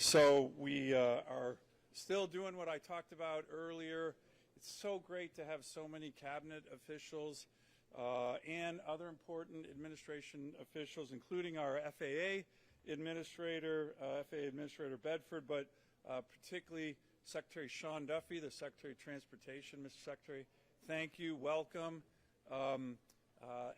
So we are still doing what I talked about earlier. It's so great to have so many cabinet officials and other important administration officials, including our FAA Administrator Bedford, but particularly Secretary Sean Duffy, the Secretary of Transportation. Mr. Secretary, thank you. Welcome.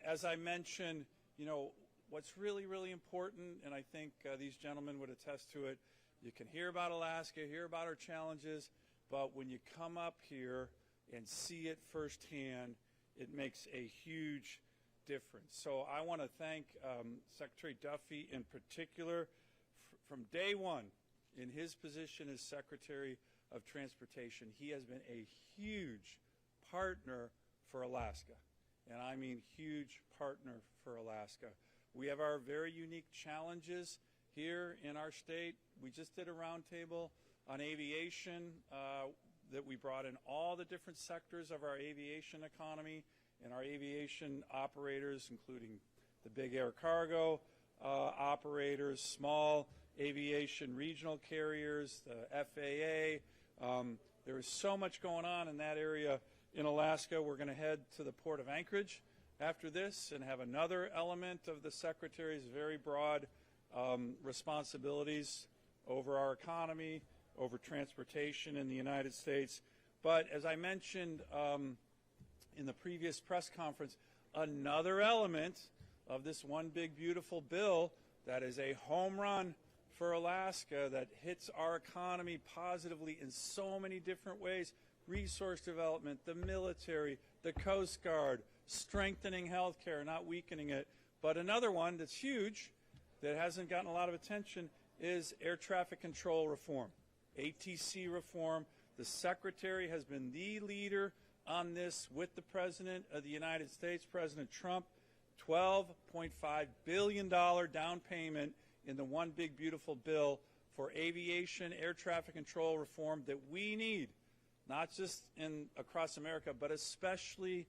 As I mentioned, you know, what's really, really important, and I think these gentlemen would attest to it, you can hear about Alaska, hear about our challenges, but when you come up here and see it firsthand, it makes a huge difference. So I want to thank Secretary Duffy in particular from day one in his position as Secretary of Transportation. He has been a huge partner for Alaska, and I mean huge partner for Alaska. We have our very unique challenges here in our state. We just did a roundtable on aviation that we brought in all the different sectors of our aviation economy and our aviation operators, including the big air cargo operators, small aviation regional carriers, the FAA. There is so much going on in that area in Alaska. We're going to head to the Port of Anchorage after this and have another element of the Secretary's very broad responsibilities over our economy, over transportation in the United States. But as I mentioned in the previous press conference, another element of this one big beautiful bill that is a home run for Alaska that hits our economy positively in so many different ways: resource development, the military, the Coast Guard, strengthening healthcare, not weakening it. But another one that's huge that hasn't gotten a lot of attention is air traffic control reform, ATC reform. The Secretary has been the leader on this with the President of the United States, President Trump. $12.5 billion down payment in the one big beautiful bill for aviation air traffic control reform that we need, not just across America, but especially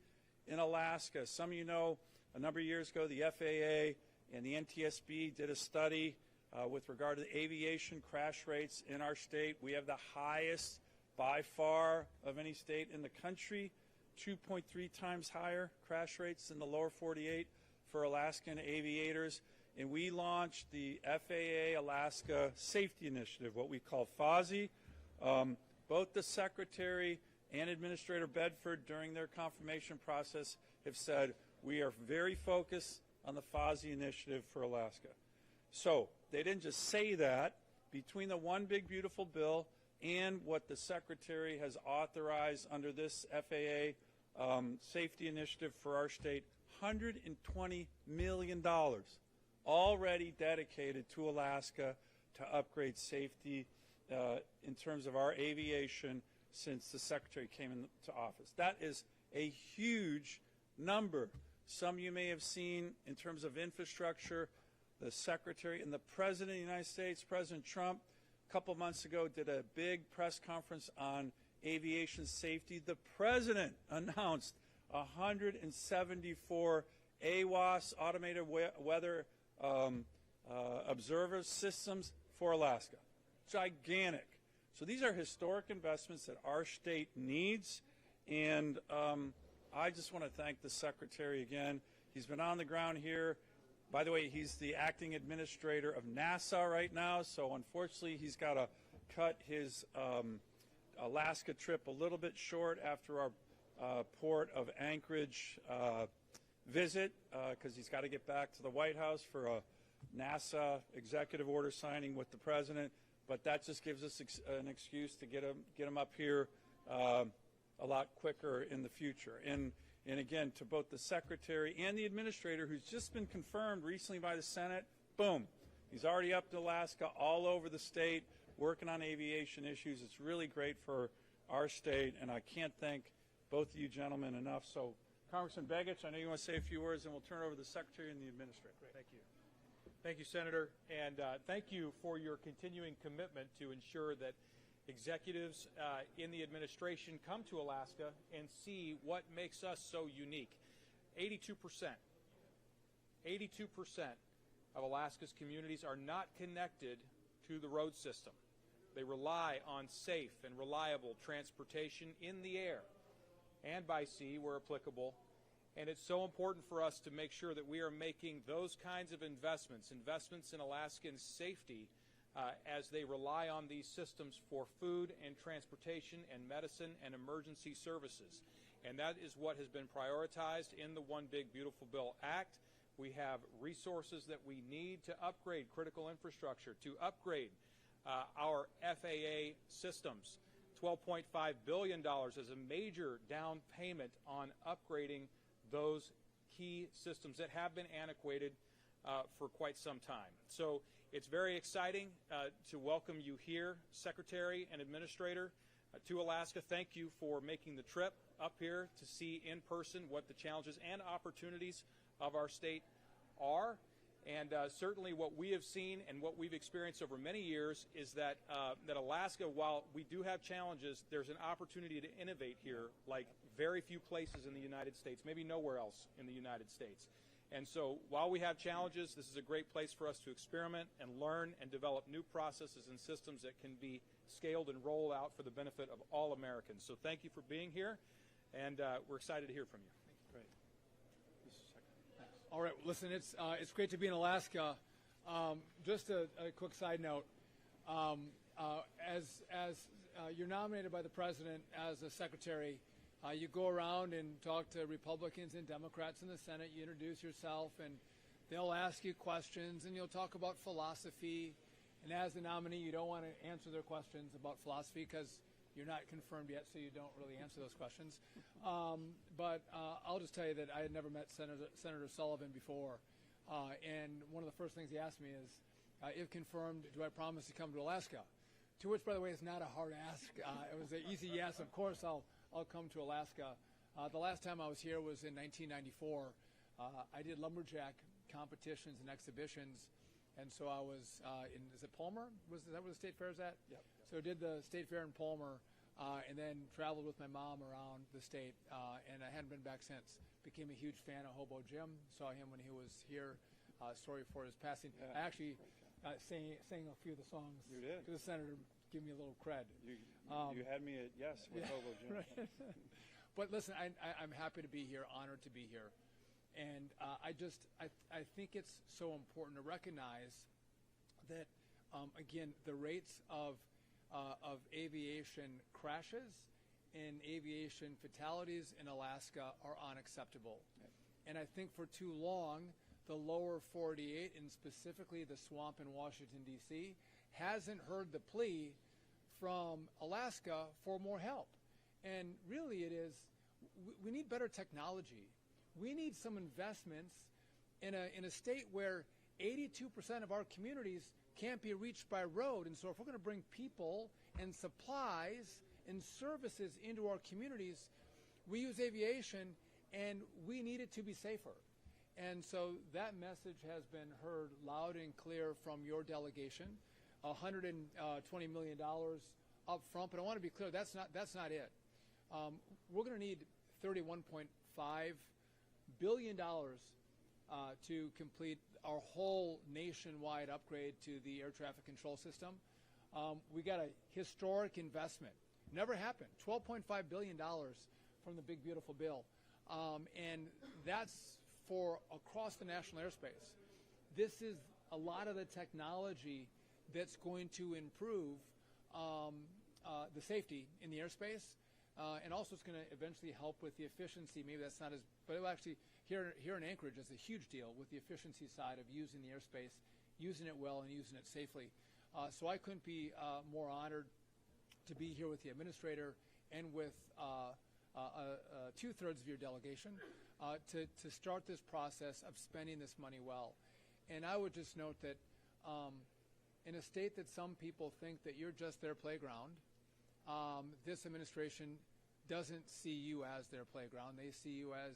in Alaska. Some of you know, a number of years ago, the FAA and the NTSB did a study with regard to the aviation crash rates in our state. We have the highest by far of any state in the country, 2.3 times higher crash rates in the lower 48 for Alaskan aviators. And we launched the FAA Alaska Safety Initiative, what we call FASI. Both the Secretary and Administrator Bedford, during their confirmation process, have said we are very focused on the FASI initiative for Alaska. So they didn't just say that. Between the one big beautiful bill and what the Secretary has authorized under this FAA safety initiative for our state, $120 million already dedicated to Alaska to upgrade safety in terms of our aviation since the Secretary came into office. That is a huge number. Some of you may have seen in terms of infrastructure, the Secretary and the President of the United States, President Trump, a couple months ago did a big press conference on aviation safety. The President announced 174 AWOS, automated weather observer systems for Alaska. Gigantic. So these are historic investments that our state needs, and I just want to thank the Secretary again. He's been on the ground here. By the way, he's the acting administrator of NASA right now, so unfortunately he's got to cut his Alaska trip a little bit short after our Port of Anchorage visit because he's got to get back to the White House for a NASA executive order signing with the President. But that just gives us an excuse to get him up here a lot quicker in the future. And again, to both the Secretary and the Administrator, who's just been confirmed recently by the Senate, boom, he's already up to Alaska, all over the state, working on aviation issues. It's really great for our state, and I can't thank both of you gentlemen enough. So, Congressman Begich, I know you want to say a few words, and we'll turn it over to the Secretary and the Administrator. Great. Thank you. Thank you, Senator, and thank you for your continuing commitment to ensure that executives in the administration come to Alaska and see what makes us so unique. 82% of Alaska's communities are not connected to the road system. They rely on safe and reliable transportation in the air and by sea where applicable. And it's so important for us to make sure that we are making those kinds of investments in Alaskans' safety as they rely on these systems for food and transportation and medicine and emergency services. And that is what has been prioritized in the One Big Beautiful Bill Act. We have resources that we need to upgrade critical infrastructure, to upgrade our FAA systems. $12.5 billion is a major down payment on upgrading those key systems that have been antiquated for quite some time. So it's very exciting to welcome you here, Secretary and Administrator, to Alaska. Thank you for making the trip up here to see in person what the challenges and opportunities of our state are. And certainly what we have seen and what we've experienced over many years is that that Alaska, while we do have challenges, there's an opportunity to innovate here like very few places in the United States, maybe nowhere else in the United States. And so while we have challenges, this is a great place for us to experiment and learn and develop new processes and systems that can be scaled and rolled out for the benefit of all Americans. So thank you for being here, and we're excited to hear from you. Great. All right, listen, it's great to be in Alaska. Just a quick side note, as you're nominated by the president as a secretary, you go around and talk to Republicans and Democrats in the Senate. You introduce yourself, and they'll ask you questions, and you'll talk about philosophy. And as the nominee, you don't want to answer their questions about philosophy because you're not confirmed yet, so you don't really answer those questions. But I'll just tell you that I had never met Senator Sullivan before. And one of the first things he asked me is, if confirmed, do I promise to come to Alaska? To which, by the way, is not a hard ask. It was an easy yes. Of course, I'll come to Alaska. The last time I was here was in 1994. I did lumberjack competitions and exhibitions. And so I was is it Palmer? Is that where the state fair is at? Yep. So I did the state fair in Palmer, and then traveled with my mom around the state, and I hadn't been back since. Became a huge fan of Hobo Jim. Saw him when he was here. Sorry for his passing. Yeah. I actually sang a few of the songs. You did. To the senator, give me a little cred. You had me at yes with Hobo Jim. Right. But listen, I'm happy to be here, honored to be here. And I think it's so important to recognize that, again, the rates of aviation crashes and aviation fatalities in Alaska are unacceptable. Right. And I think for too long, the lower 48, and specifically the swamp in Washington, D.C., hasn't heard the plea from Alaska for more help. And really it is, we need better technology. We need some investments in a state where 82% of our communities can't be reached by road. And so if we're going to bring people and supplies and services into our communities, we use aviation, and we need it to be safer. And so that message has been heard loud and clear from your delegation, $120 million up front. But I want to be clear, that's not it. We're going to need $31.5 billion to complete our whole nationwide upgrade to the air traffic control system. We got a historic investment. Never happened. $12.5 billion from the Big Beautiful Bill. And that's for across the national airspace. This is a lot of the technology that's going to improve the safety in the airspace. And also it's going to eventually help with the efficiency. Maybe that's not as, but it will actually, here in Anchorage, it's a huge deal with the efficiency side of using the airspace, using it well and using it safely. So I couldn't be more honored to be here with the administrator and with 2/3 of your delegation to start this process of spending this money well. And I would just note that in a state that some people think that you're just their playground, this administration doesn't see you as their playground. They see you as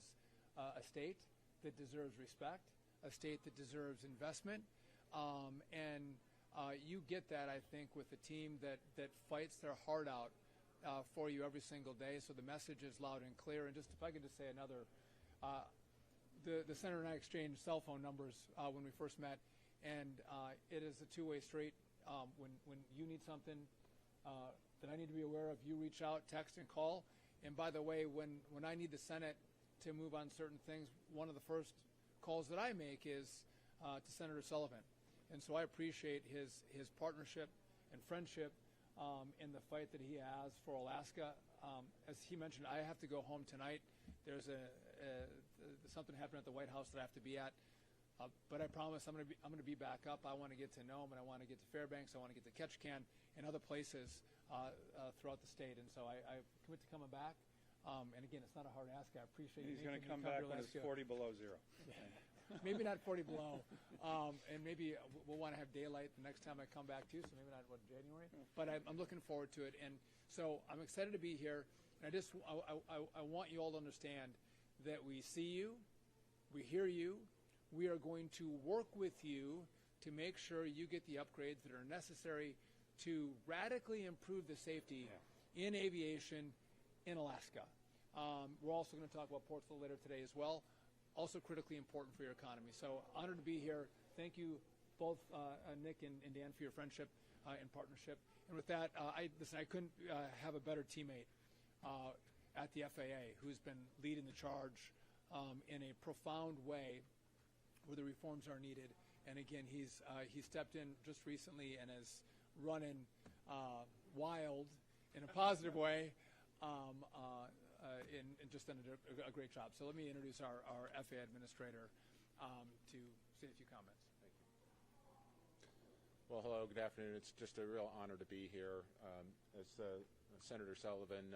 a state that deserves respect, a state that deserves investment, and you get that, I think, with a team that fights their heart out for you every single day. So the message is loud and clear. And just if I could just say another, the senator and I exchanged cell phone numbers when we first met, and it is a two-way street. when you need something that I need to be aware of, you reach out, text, and call. And by the way, when I need the Senate to move on certain things, one of the first calls that I make is to Senator Sullivan. And so I appreciate his partnership and friendship in the fight that he has for Alaska. As he mentioned, I have to go home tonight. There's something happening at the White House that I have to be at. But I promise I'm going to be back up. I want to get to Nome, and I want to get to Fairbanks. I want to get to Ketchikan and other places throughout the state. And so I commit to coming back. And again, it's not a hard ask. I appreciate it. He's going to come back when it's 40 below zero. Maybe not 40 below. And maybe we'll want to have daylight the next time I come back too. So maybe not January. But I'm looking forward to it. And so I'm excited to be here. And I want you all to understand that we see you, we hear you. We are going to work with you to make sure you get the upgrades that are necessary to radically improve the safety in aviation in Alaska. We're also going to talk about Portsville later today as well. Also critically important for your economy. So honored to be here. Thank you both, Nick and Dan, for your friendship and partnership. And with that, I couldn't have a better teammate at the FAA who's been leading the charge in a profound way where the reforms are needed. And again, he stepped in just recently and is running wild in a positive way and just done a great job. So let me introduce our FAA administrator to say a few comments. Thank you. Well, hello, good afternoon. It's just a real honor to be here. As Senator Sullivan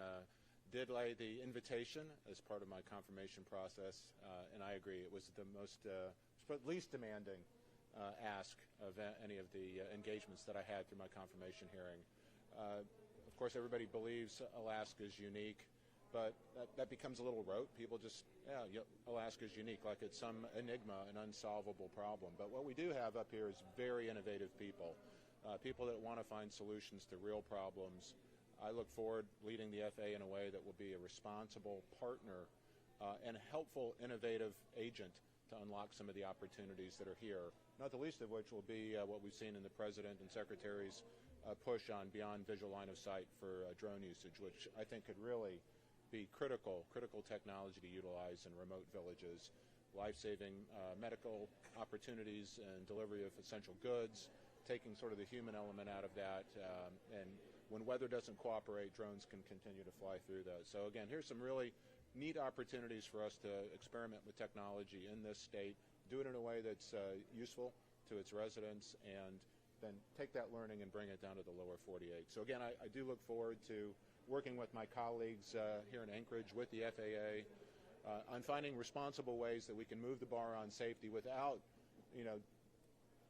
did lay the invitation as part of my confirmation process, and I agree, it was the least demanding ask of any of the engagements that I had through my confirmation hearing. Of course, everybody believes Alaska is unique, but that becomes a little rote. People just, Alaska is unique, like it's some enigma, an unsolvable problem. But what we do have up here is very innovative people, people that want to find solutions to real problems. I look forward leading the FAA in a way that will be a responsible partner and a helpful, innovative agent to unlock some of the opportunities that are here, not the least of which will be what we've seen in the President and Secretary's push on beyond visual line of sight for drone usage, which I think could really be critical technology to utilize in remote villages, life-saving medical opportunities and delivery of essential goods, taking sort of the human element out of that, and when weather doesn't cooperate, drones can continue to fly through those. So again, here's some really neat opportunities for us to experiment with technology in this state, do it in a way that's useful to its residents, and then take that learning and bring it down to the lower 48. So again, I do look forward to working with my colleagues here in Anchorage with the FAA on finding responsible ways that we can move the bar on safety without,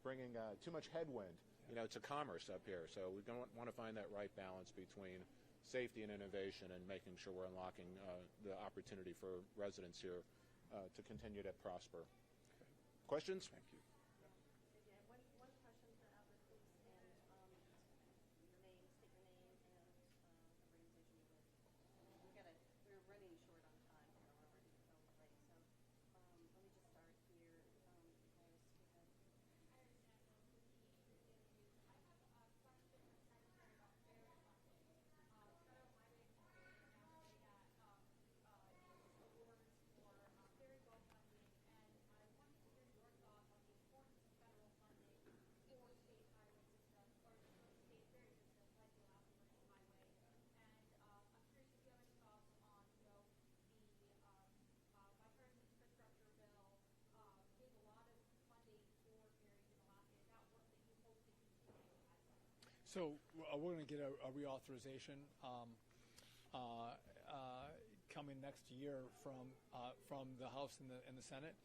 bringing too much headwind, to commerce up here. So we want to find that right balance between safety and innovation and making sure we're unlocking the opportunity for residents here to continue to prosper. Questions? Thank you. One question for Albert, please, and your name, state your name and organization you're with. We're running short on time here. We're already so late. So let me just start here. So we're going to get a reauthorization coming next year from the House and the Senate.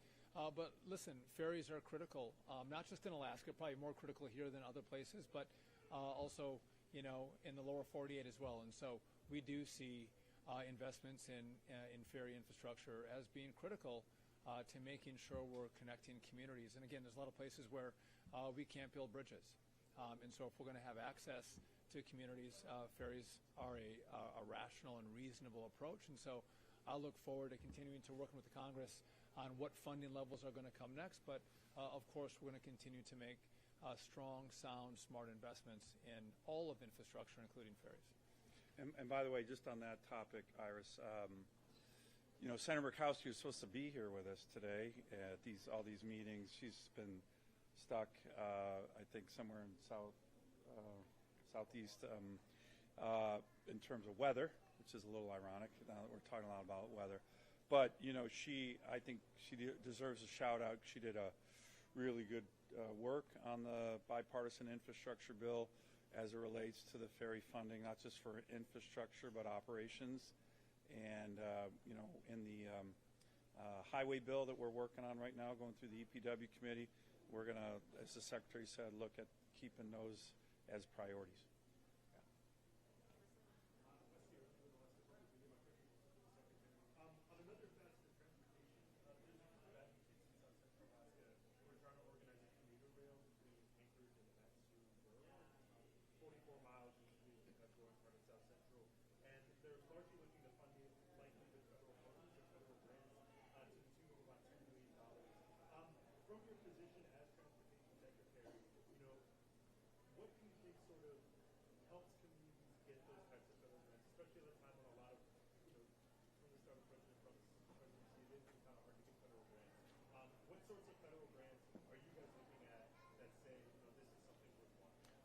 But listen, ferries are critical, not just in Alaska, probably more critical here than other places, but also in the lower 48 as well. And so we do see investments in ferry infrastructure as being critical to making sure we're connecting communities. And again, there's a lot of places where we can't build bridges. And so if we're going to have access to communities, ferries are a rational and reasonable approach. And so I look forward to continuing to working with the Congress on what funding levels are going to come next. But of course, we're going to continue to make strong, sound, smart investments in all of infrastructure, including ferries. And by the way, just on that topic, Iris, Senator Murkowski was supposed to be here with us today at all these meetings. She's been stuck, I think, somewhere in southeast in terms of weather, which is a little ironic now that we're talking a lot about weather. But I think she deserves a shout out. She did a really good work on the bipartisan infrastructure bill as it relates to the ferry funding, not just for infrastructure but operations. And in the highway bill that we're working on right now, going through the EPW committee, we're going to, as the Secretary said, look at keeping those as priorities.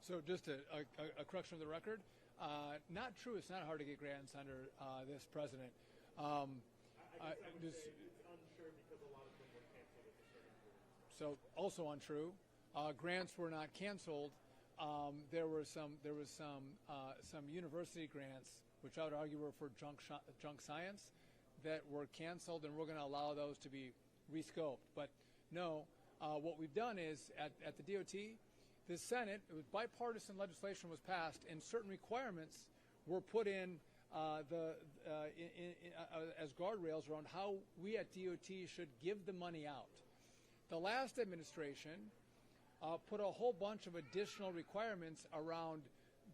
So just a correction of the record. Not true. It's not hard to get grants under this president. It's unsure because a lot of them were canceled at the certain point. So also untrue. Grants were not canceled. There was some university grants, which I would argue were for junk science, that were canceled, and we're going to allow those to be rescoped. But no, what we've done is at the DOT, the Senate, it was bipartisan legislation was passed, and certain requirements were put in as guardrails around how we at DOT should give the money out. The last administration put a whole bunch of additional requirements around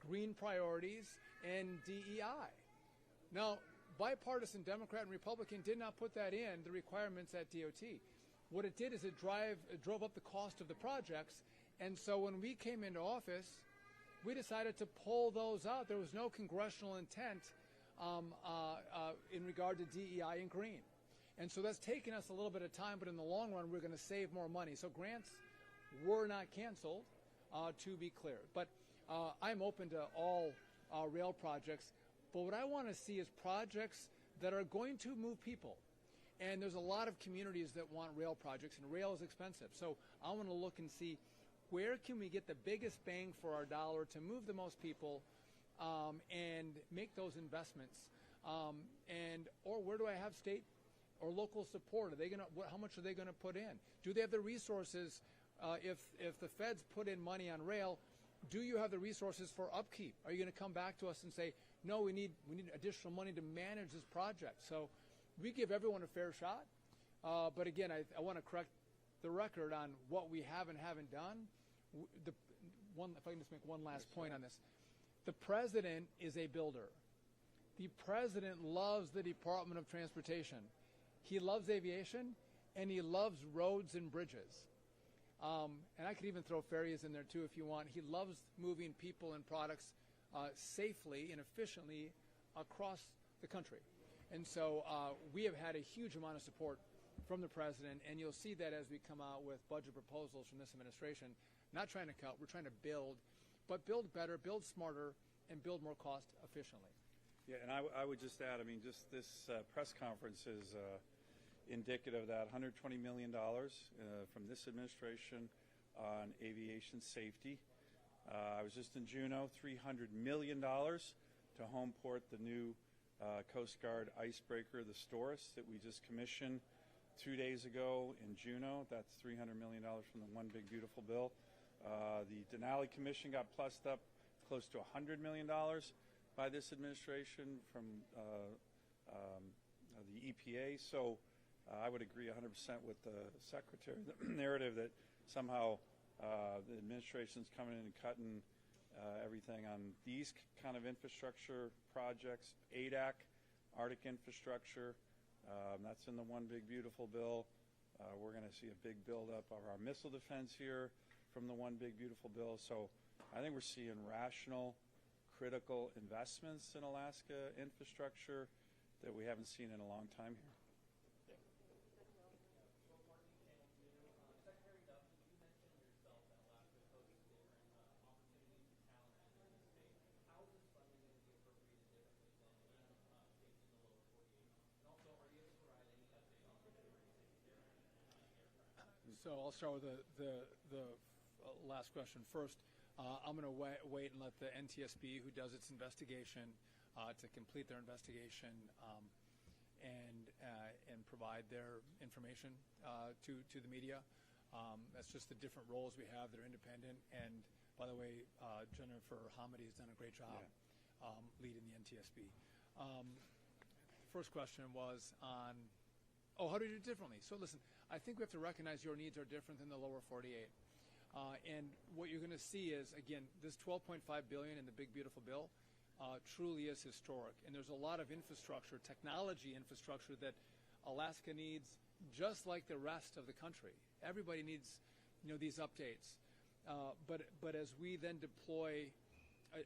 green priorities and DEI. Now, bipartisan Democrat and Republican did not put that in, the requirements at DOT. What it did is it drove up the cost of the projects. And so when we came into office, we decided to pull those out. There was no congressional intent in regard to DEI and green. And so that's taken us a little bit of time, but in the long run, we're going to save more money. So grants were not canceled, to be clear. But I'm open to all rail projects. But what I want to see is projects that are going to move people. And there's a lot of communities that want rail projects, and rail is expensive. So I want to look and see, where can we get the biggest bang for our dollar to move the most people and make those investments? Or where do I have state or local support? How much are they going to put in? Do they have the resources? If the feds put in money on rail, do you have the resources for upkeep? Are you going to come back to us and say, no, we need additional money to manage this project? So we give everyone a fair shot. But again, I want to correct the record on what we have and haven't done. If I can just make one last point on this. The president is a builder. The president loves the Department of Transportation. He loves aviation, and he loves roads and bridges. And I could even throw ferries in there, too, if you want. He loves moving people and products safely and efficiently across the country. And so we have had a huge amount of support from the president, and you'll see that as we come out with budget proposals from this administration. Not trying to cut, we're trying to build, but build better, build smarter, and build more cost efficiently. Yeah, and I would just add, just this press conference is indicative of that $120 million from this administration on aviation safety. I was just in Juneau, $300 million to home port the new Coast Guard icebreaker, the Storis, that we just commissioned 2 days ago in Juneau. That's $300 million from the One Big Beautiful Bill. The Denali Commission got plussed up close to $100 million by this administration from the EPA. So I would agree 100% with the Secretary. The narrative that somehow the administration's coming in and cutting everything on these kind of infrastructure projects, ADAC, Arctic infrastructure, that's in the One Big Beautiful Bill. We're going to see a big buildup of our missile defense here. from the One Big Beautiful Bill. So I think we're seeing rational, critical investments in Alaska infrastructure that we haven't seen in a long time here. Secretary Duffy, you mentioned yourself that Alaska poses different opportunities and challenges in the state. How is this funding going to be appropriated differently than in states in the lower 48? And also, are you able to provide any update on the safety there and So I'll start with the last question first. I'm going to wait and let the NTSB, who does its investigation, to complete their investigation and provide their information to the media. That's just the different roles we have. They're independent. And by the way, Jennifer Hamady has done a great job leading the NTSB. First question was on, how do you do it differently? So listen, I think we have to recognize your needs are different than the lower 48. And what you're going to see is, again, this $12.5 billion in the Big Beautiful Bill truly is historic. And there's a lot of infrastructure, technology infrastructure that Alaska needs, just like the rest of the country. Everybody needs, these updates. But as we then deploy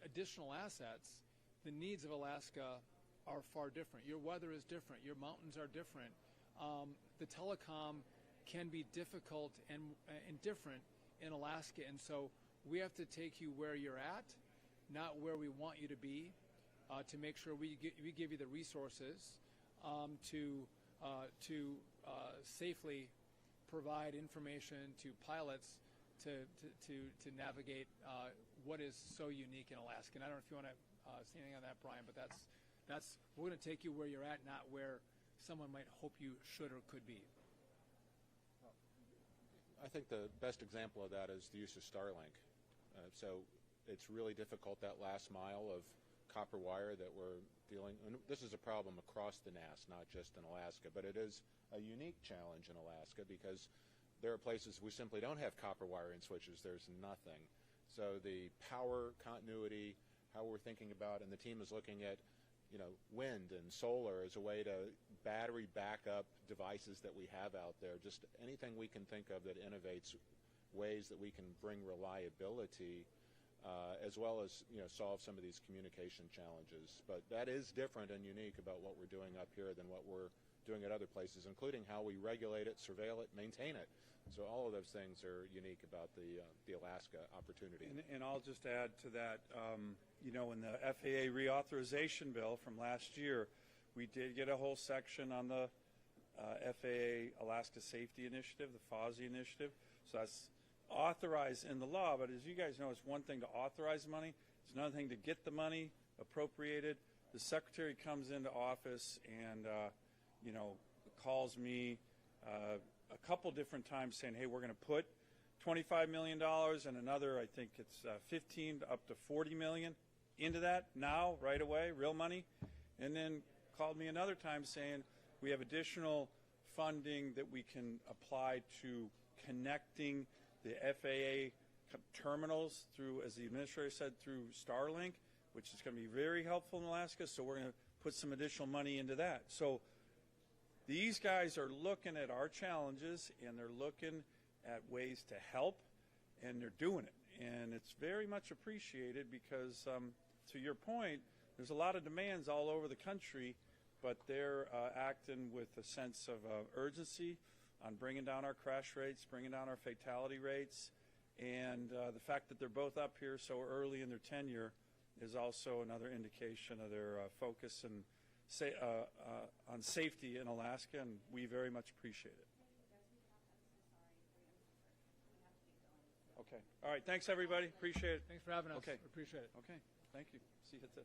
additional assets, the needs of Alaska are far different. Your weather is different. Your mountains are different. The telecom can be difficult and different in Alaska, and so we have to take you where you're at, not where we want you to be, to make sure we give you the resources to safely provide information to pilots to navigate what is so unique in Alaska. And I don't know if you want to say anything on that, Bryan, but that's we're going to take you where you're at, not where someone might hope you should or could be. I think the best example of that is the use of Starlink. So it's really difficult, that last mile of copper wire that we're dealing, and this is a problem across the NAS, not just in Alaska, but it is a unique challenge in Alaska because there are places we simply don't have copper wiring switches. There's nothing. So the power continuity, how we're thinking about, and the team is looking at, wind and solar as a way to battery backup devices that we have out there. Just anything we can think of that innovates ways that we can bring reliability, as well as solve some of these communication challenges. But that is different and unique about what we're doing up here than what we're doing at other places, including how we regulate it, surveil it, maintain it. So all of those things are unique about the Alaska opportunity. And I'll just add to that, in the FAA reauthorization bill from last year, we did get a whole section on the FAA Alaska Safety Initiative, the FASI initiative. So that's authorized in the law, but as you guys know, it's one thing to authorize money. It's another thing to get the money appropriated. The secretary comes into office and, calls me a couple different times saying, hey, we're going to put $25 million and another, I think it's 15 up to 40 million into that now, right away, real money. And then called me another time saying we have additional funding that we can apply to connecting the FAA terminals through, as the administrator said, through Starlink, which is going to be very helpful in Alaska. So we're going to put some additional money into that. So these guys are looking at our challenges and they're looking at ways to help, and they're doing it. And it's very much appreciated because, to your point, there's a lot of demands all over the country, but they're acting with a sense of urgency on bringing down our crash rates, bringing down our fatality rates, and the fact that they're both up here so early in their tenure is also another indication of their focus and on safety in Alaska, and we very much appreciate it. Okay. All right. Thanks, everybody. Appreciate it. Thanks for having us. Okay. Appreciate it. Okay. Thank you. See you at the